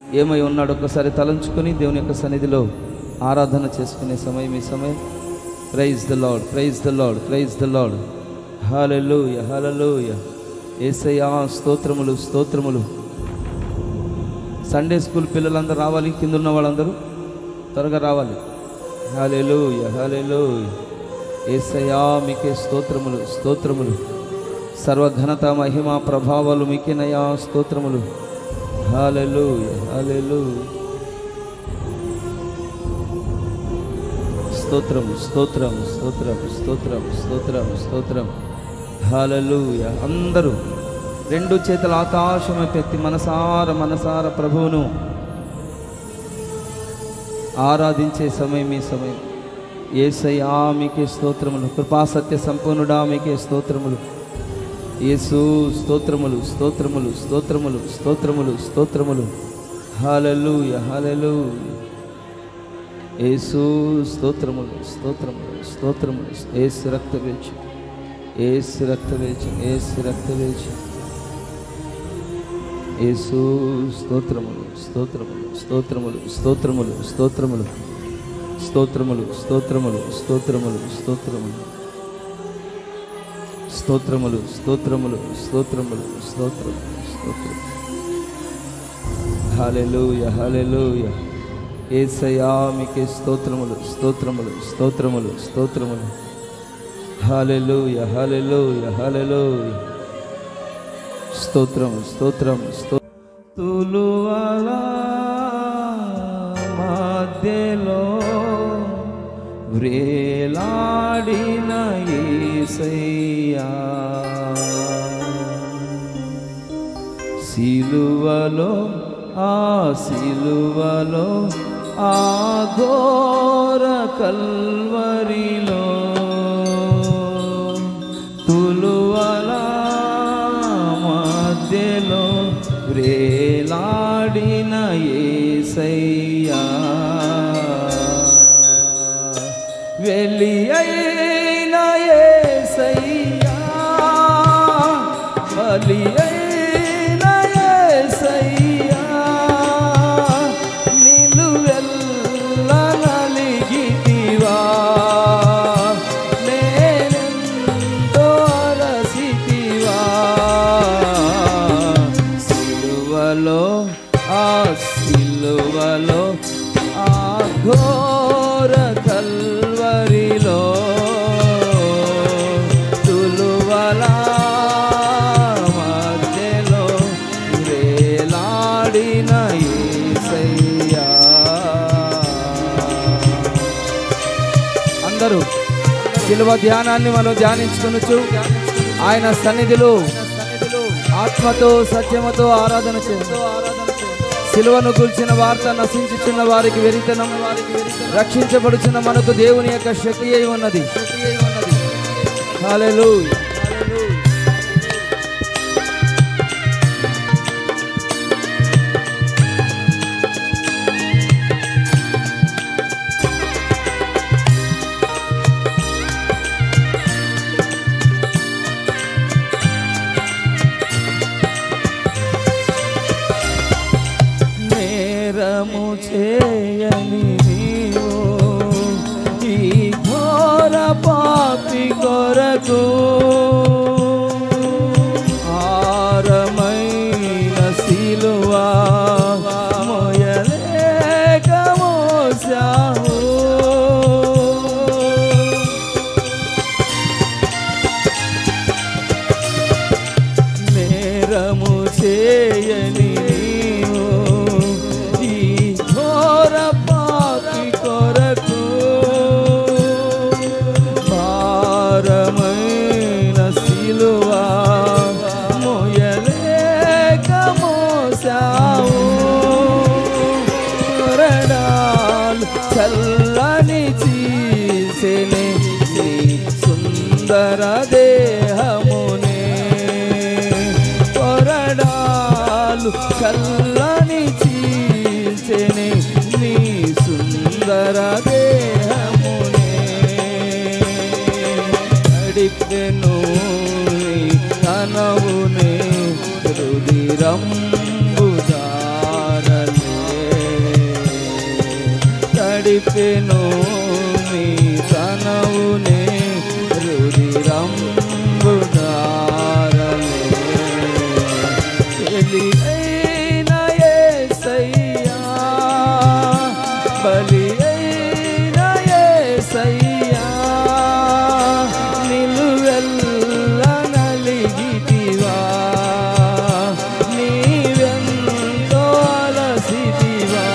ఏమై ఉన్నాడు ఒక్కసారి తలంచుకొని దేవుని యొక్క సన్నిధిలో ఆరాధన చేసుకునే సమయం ఈ సమయం. Praise the Lord, praise the Lord, praise the Lord. Hallelujah, hallelujah. యేసయ్యా స్తోత్రములు, స్తోత్రములు. సండే స్కూల్ పిల్లలందరూ రావాలి, కింద ఉన్న వాళ్ళందరూ త్వరగా రావాలి. హల్లెలూయా, హల్లెలూయా. యేసయ్యా మీకే స్తోత్రములు, స్తోత్రములు. సర్వఘనత మహిమ ప్రభావాలు మీకేనయ్యా, స్తోత్రములు. హల్లెలూయా, హల్లెలూయా. స్తోత్రం, స్తోత్రం, స్తోత్రం, స్తోత్రం, స్తోత్రం, స్తోత్రం. హల్లెలూయా. అందరూ రెండు చేతుల ఆకాశం ఎత్తి మనసార మనసార ప్రభువును ఆరాధించే సమయం ఈ సమయం. యేసయ్యా మీకే స్తోత్రములు. కృపా సత్య సంపూర్ణుడా మీకే స్తోత్రములు. యేసు స్తోత్రములు, స్తోత్రములు, స్తోత్రములు, స్తోత్రములు, స్తోత్రములు. హల్లెలూయా, హల్లెలూయా. యేసు స్తోత్రములు, స్తోత్రములు, స్తోత్రములు. యేసు రక్తవేచి, యేసు రక్తవేచి, యేసు రక్తవేచి. యేసు స్తోత్రములు, స్తోత్రములు, స్తోత్రములు, స్తోత్రములు, స్తోత్రములు, స్తోత్రములు, స్తోత్రములు, స్తోత్రములు, స్తోత్రములు, స్తోత్రములు, స్తోత్రములు, స్తోత్రములు, స్తోత్రములు, స్తోత్రములు. హల్లెలూయా, హల్లెలూయా. యేసయ్యా మీకే స్తోత్రములు, స్తోత్రములు, స్తోత్రములు, స్తోత్రములు. హల్లెలూయా, హల్లెలూయా, హల్లెలూయా. స్తోత్రము, స్తోత్రము, స్తుతుల మధ్యలో వ్రేలాడిన యేసయ్యా, సిలువలో ఆ సిలువలో ఆ ఘోర కల్వరిలో తులువల మధ్యలో వ్రేలాడిన యేసయ్యా, వెలి అయిన యేసయ్యా, బలి అయిన యేసయ్యా, నిలువెల్ల నలిగితివా, నేనెంతో అలసితివా, సిలువలో ఆ సిలువలో ఆ ఘోర కల్వరిలో తులువల మధ్యలో వ్రేలాడిన యేసయ్యా. అందరూ సిలువ ధ్యానాన్ని మనం ధ్యానించుకొనుచు ఆయన సన్నిధిలో ఆత్మతో సత్యముతో ఆరాధన చేస్తూ సిలువను గుల్చిన వార్త నశించుచున్న వారికి వెరితనం, రక్షించబడుచున్న మనకు దేవుని యొక్క శక్తి అయి ఉన్నది. హల్లెలూయా. నేరము చేయని నీవు ఈ ఘోర పాపి కొరకు ఆరమైన సిలువా మోయలేక మోసావు, నేరము చేయని చల్లని చీల్చెనే నీ సుందర దేహమునే, కొరడాలు చల్లని చీల్చెనే నీ సుందర దేహమునే, నడిపెను తనవునే రుదిరంబుదారలే, నడిపెను నీ తనవునే రుధిరంబుదారలే బలి అయిన యేసయ్యా బలి అయిన యేసయ్యా నిలువెల్ల నలిగితివా నీవెంతో అలసితివా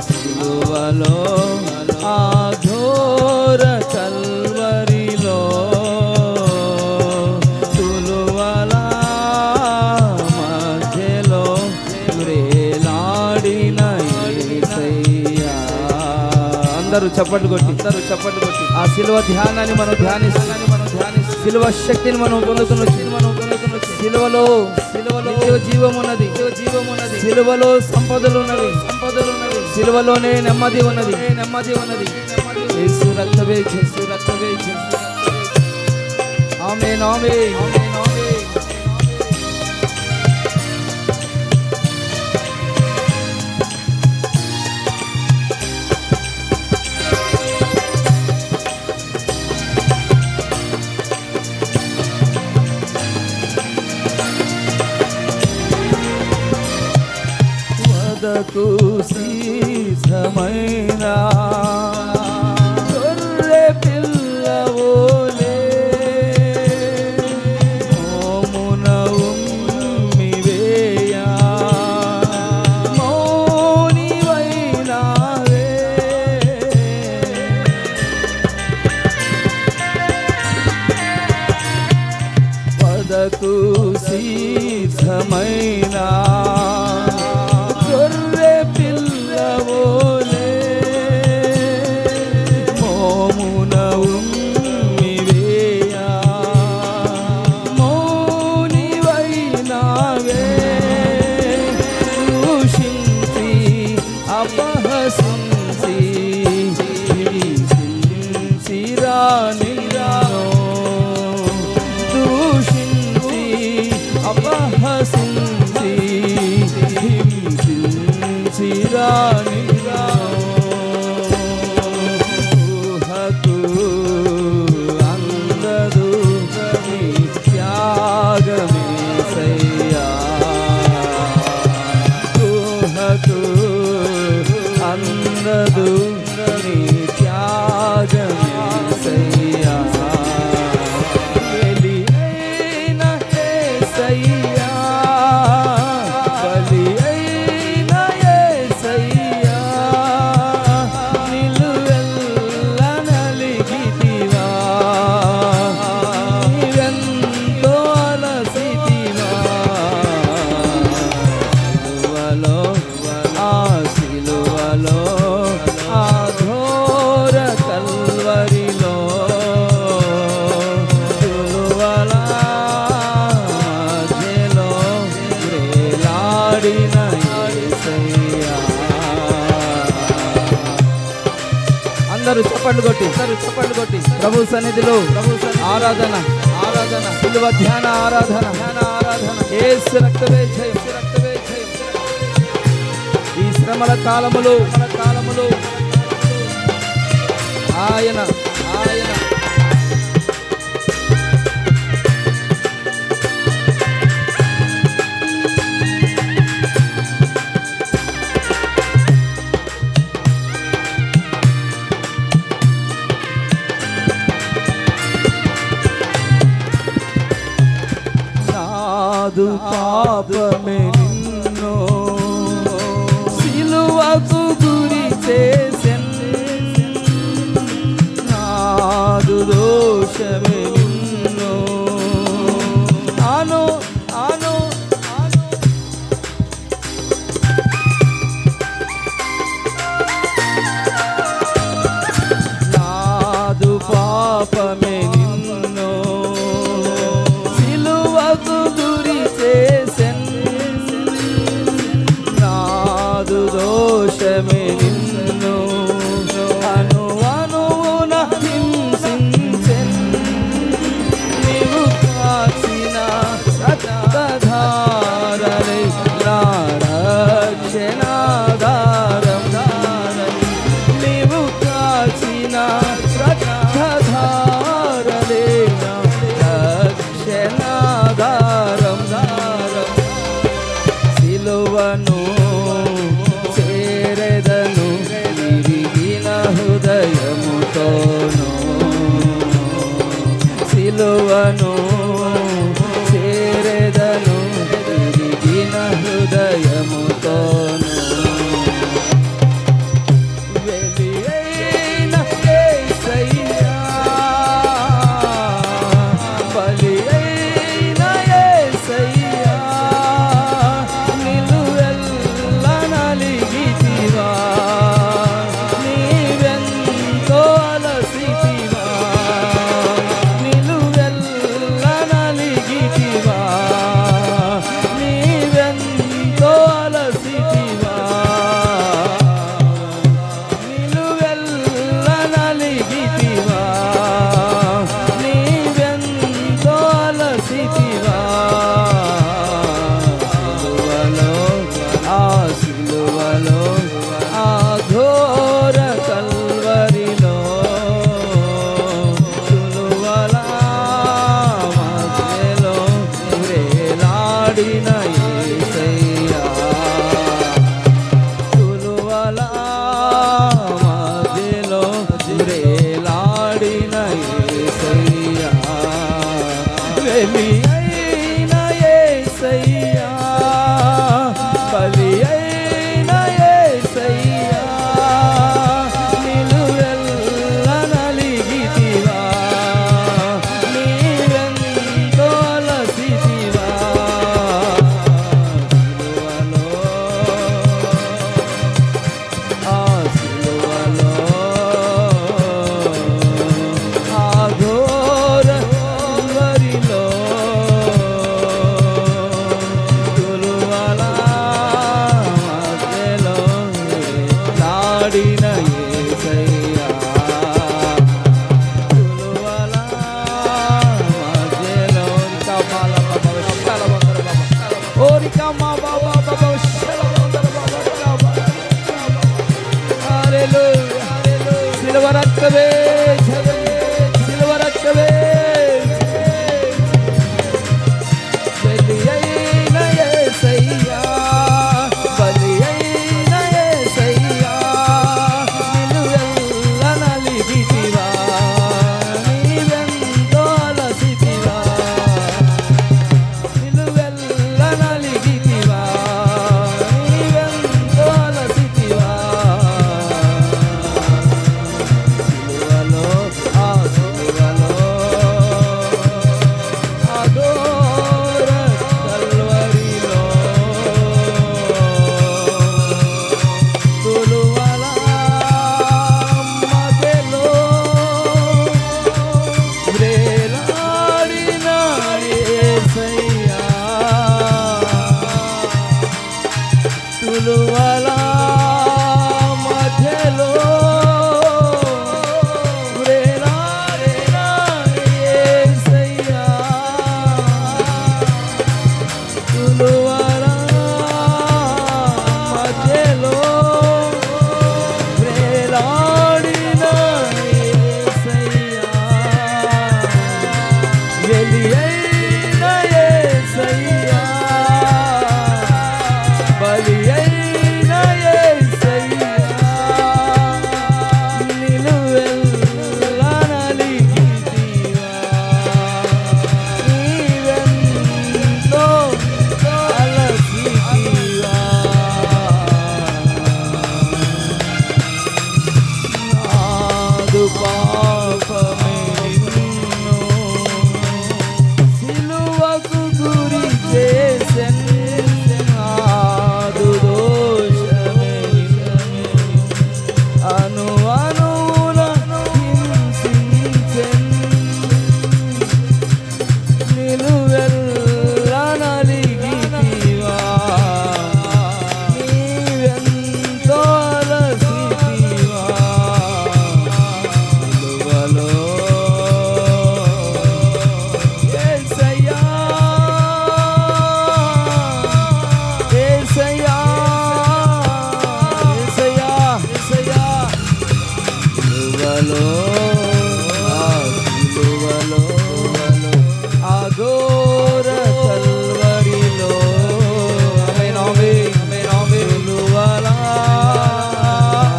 సిలువలో ఆ ఘోర కల్వరిలో తులువల మధ్యలో వ్రేలాడిన యేసయ్యా. అందరూ చప్పట్లు కొట్టి ఆ సిలువ ధ్యానాన్ని మనం ధ్యానిస్తున్నాం. సిలువ శక్తిని మనం పొందుతున్నది. సిలువలో జీవం ఉన్నది. సిలువలో సంపదలు ఉన్నవి. సిలువలోనే నెమ్మది ఉన్నది. యేసు రక్తమే ఆమేన్ ఆమేన్. వదకు సీసమైన గొర్రె పిల్లవోలే మోమున ఉమ్మివేయా మౌనివైనావే వదకు సీసమైన గొర్రె పిల్లవోలే మోమున ఉమ్మివేయా మౌనివైనావే దూషించి అపహసించి హింసించిరానిరాను దూషించి అపహసించి ఊహకు అందదు నీ త్యాగమేసయ్యా ఊహకు అందదు నీ త్యాగమేసయ్యా బలి అయిన యేసయ్యా బలి అయిన యేసయ్యా నిలువెల్ల నలిగితివా నీవెంతో అలసితివా సిలువలో ఆ ఘోర కల్వరిలో తులువల మధ్యలో వ్రేలాడిన యేసయ్యా. అందరూ చప్పట్లు కొట్టి ప్రభు సన్నిధిలో ఆరాధన సిలువ ధ్యాన ఆరాధన యేసు రక్తమే జయం. ఈ శ్రమల కాలములో ఆయన నాదు పాపమే నిన్ను సిలువకు గురి చేసెన్ నాదు దోషమే నిన్ను ఆనో నాదు పాపమే నిన్ను సిలువకు గురి చేసెన్ నాదు దోషమే నిన్ను యేసయ్యా తులువల మధ్యలో వ్రేలాడిన యేసయ్యా వెలి అయిన యేసయ్యా బలి అయిన యేసయ్యా నిలువెల్ల నలిగితివా నీవెంతో అలసితివా సిలువలో ఆ ఘోర వరిలో తులువల మధ్యలో లాడిన యేసయ్యా తులువల మధ్యలో కమల బాబా శల వందర బాబా ఓరికా మా బాబా బాబా శల వందర బాబా హల్లెలూయా సిలువ రక్తమే సిలువ రక్తమే బలి అయిన యేసయ్యా బలి అయిన యేసయ్యా నిలువెల్ల నలిగితివా నీవెంతో అలసితివా నిలువెల్ల నలిగితివా నీవెంతో అలసితివా సిలువలో ఆ సిలువలో ఆ ఘోర కల్వరిలో తులువల మధ్యలో వ్రేలాడిన యేసయ్యా తులువల మధ్యలో వ్రేలాడిన యేసయ్యా తులువల మధ్యలో వ్రేలాడిన యేసయ్యా వెలి అయిన యేసయ్యా బలి అయిన యేసయ్యా నిలువెల్ల నలిగితివా నీవెంతో అలసితివా నాదు పాపమే నిన్ను సిలువకు గురి చేసెను నాదు దోషమే నిన్ను అను అనువున హింసించెను నిలువెల్ల నలిగితివా నీవెంతో అలసితివా సిలువలో యేసయ్యా యేసయ్యా యేసయ్యా యేసయ్యా సిలువలో ఆ సిలువలో ఆ ఘోర కల్వరిలో ఆమేన్ ఆమేన్ ఆమేన్ ఆమేన్ సిలువల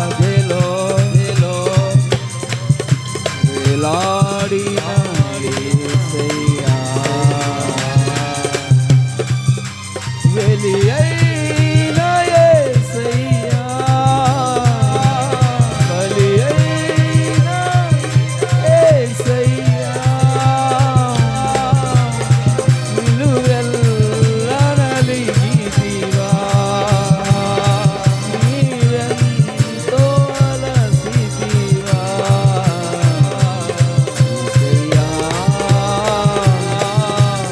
మధ్యలో వేలాడిన యేసయ్యా వెలి అయిన యేసయ్యా బలి అయిన యేసయ్యా నిలువెల్ల నలిగితివా నీవెంతో అలసితివా యేసయ్యా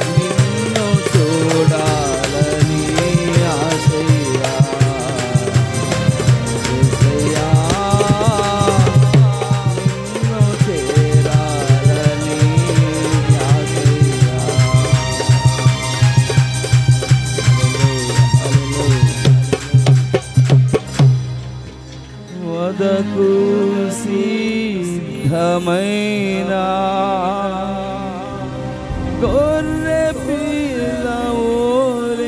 నిన్ను చూడాలని ఆశయ్యా యేసయ్యా నిన్ను చేరాలని ఆశయ్యా వదకు సిద్ధమైన గొర్రె పిల్ల ఓలే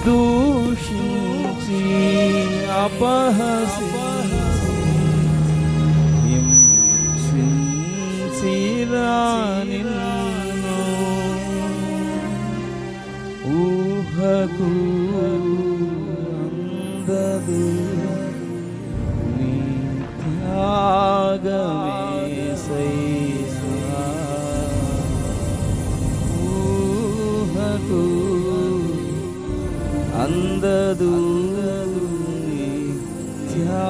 దూషించి అపహసించి హింసించిరా నిన్ను ఊహకు అందదు నీ త్యాగమేసయ్యా ఊహకు అందదు నీ త్యాగమేసయ్యా.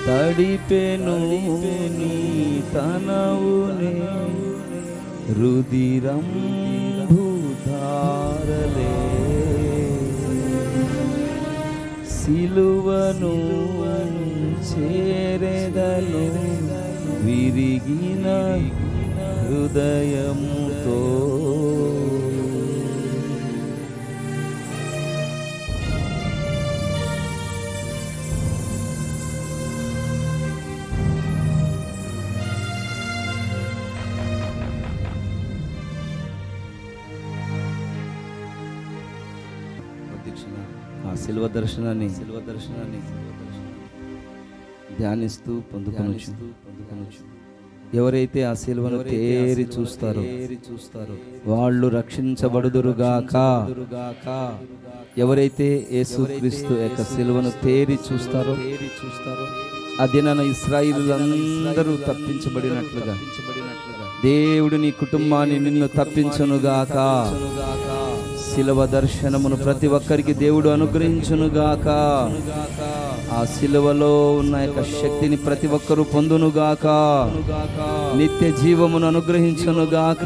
తడిపెను నీ తనవునే రుదిరంబుధారలే సిలువను చేరెదను విరిగిన హృదయముతో ఆ శిలువ దర్శనాన్ని ధ్యానిస్తూ పొందుకొనొచ్చు. ఎవరైతే ఆ శిలువను తేరి చూస్తారో వాళ్ళు రక్షించబడుదురుగాక. ఎవరైతే యేసుక్రీస్తు యొక్క శిలువను తేరి చూస్తారో ఆ దినాన ఇశ్రాయేలులందరూ తప్పించబడినట్లుగా దేవుడు నీ కుటుంబాన్ని నిన్ను తప్పించునుగాక. శిలువ దర్శనమును ప్రతి ఒక్కరికి దేవుడు అనుగ్రహించునుగాక. ఆ శిలువలో ఉన్న యొక్క శక్తిని ప్రతి ఒక్కరూ పొందునుగాక. నిత్య జీవమును అనుగ్రహించునుగాక.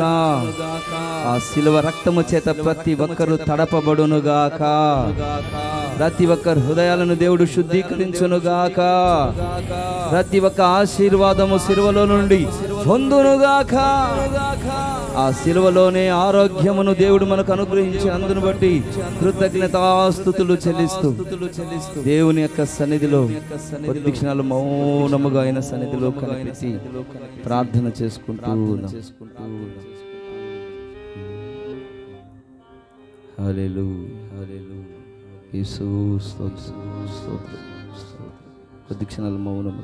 ఆ శిలువ రక్తము చేత ప్రతి ఒక్కరూ తడపబడునుగాక. ప్రతి ఒక్కరి హృదయాలను దేవుడు శుద్ధీకరించునుగాక. ప్రతి ఒక్క ఆశీర్వాదము శిలువలో నుండి పొందునుగాక. ఆ శిలువలోనే ఆరోగ్యమును దేవుడు మనకు అనుగ్రహించి అందును బట్టి కృతజ్ఞతాస్తుతులు చెల్లిస్తూ దేవుని యొక్క సన్నిధిలో కొద్ది క్షణాలు మౌనముగా అయిన సన్నిధిలో కనిపించి ప్రార్థన చేసుకుంటూ కొద్ది క్షణాలు మౌనం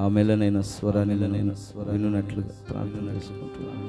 ఆ మెల్లనైన స్వరాన్ని వినున్నట్లుగా ప్రార్థన చేసుకుంటున్నాను.